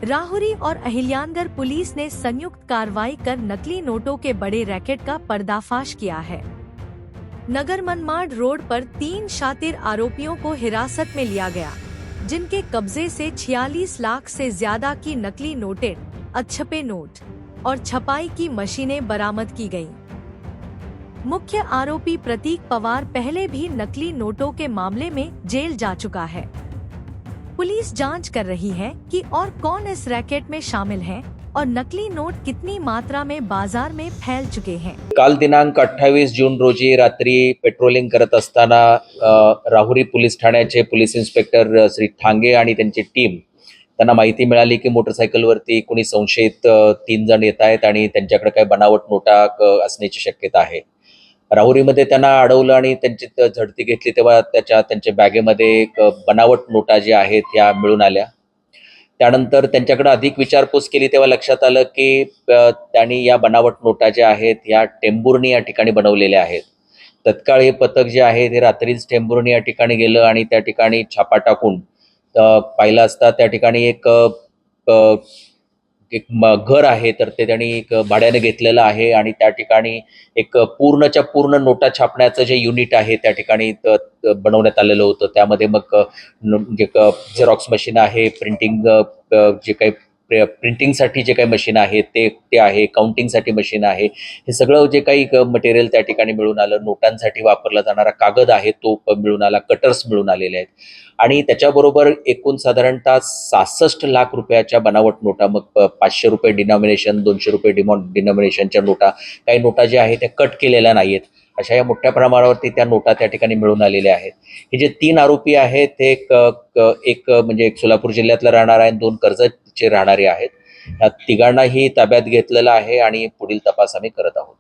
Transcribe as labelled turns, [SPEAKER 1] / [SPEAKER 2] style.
[SPEAKER 1] राहुरी और अहिल्यानगर पुलिस ने संयुक्त कार्रवाई कर नकली नोटों के बड़े रैकेट का पर्दाफाश किया है। नगर मनमाड रोड पर 3 शातिर आरोपियों को हिरासत में लिया गया, जिनके कब्जे से 46 लाख से ज्यादा की नकली नोटें, अच्छपे नोट और छपाई की मशीनें बरामद की गयीं। मुख्य आरोपी प्रतीक पवार पहले भी नकली नोटों के मामले में जेल जा चुका है। पुलिस जांच कर रही है कि और कौन इस रैकेट में शामिल है और नकली नोट कितनी मात्रा में बाजार में फैल चुके हैं।
[SPEAKER 2] काल दिनांक 28 जून रोजी रात्री पेट्रोलिंग करत असताना राहुरी पोलीस ठाण्याचे पोलीस इन्स्पेक्टर श्री ठांगे आणि त्यांची टीम त्यांना माहिती मिळाली की मोटरसायकलवरती कोणी संशयित 3 जण येत आहेत आणि त्यांच्याकडे काही बनावट नोटा असण्याची शक्यता आहे। राहुरीमध्ये त्यांना अडवलं आणि त्यांची झडती घेतली तेव्हा त्यांच्या बॅगेमध्ये बनावट नोटा ज्या आहेत त्या मिळून आल्या। त्यानंतर त्यांच्याकडे अधिक विचारपूस केली तेव्हा लक्षात आलं की त्यांनी या बनावट नोटा ज्या आहेत या टेंभुर्णी या ठिकाणी बनवलेल्या आहेत। तत्काळ हे पथक जे आहे ते रात्रीच टेंभुर्णी या ठिकाणी गेलं आणि त्या ठिकाणी छापा टाकून पाहिलं असता त्या ठिकाणी एक घर आहे तर ते त्यांनी एक भाड्याने घेतलेलं आहे आणि त्या ठिकाणी एक पूर्णच्या पूर्ण नोटा छापण्याचं जे युनिट आहे त्या ठिकाणी बनवण्यात आलेलं होतं। त्यामध्ये मग झेरॉक्स मशीन आहे, जे काही प्रिंटिंगसाठी जे काही मशीन आहे ते आहे, काउंटिंगसाठी मशीन आहे, हे सगळं जे काही मटेरियल त्या ठिकाणी मिळून आलं। नोटांसाठी वापरला जाणारा कागद आहे तो मिळून आला, कटर्स मिळून आलेले आहेत आणि त्याच्याबरोबर एकूण साधारणतः 66 लाख रुपयाच्या बनावट नोटा, मग 500 रुपये डिनॉमिनेशन, 200 रुपये डिनॉमिनेशनच्या नोटा, काही नोटा ज्या आहेत त्या कट केलेल्या नाहीत, अशा या मोठ्या प्रमाणावरती त्या नोटा त्या ठिकाणी मिळून आलेल्या आहेत। हे जे 3 आरोपी आहेत ते एक म्हणजे एक सोलापूर जिल्ह्यातला राहणार आहे, 2 कर्जतचे राहणारे आहेत। या तिघांनाही ताब्यात घेतलेलं आहे आणि पुढील तपास आम्ही करत आहोत।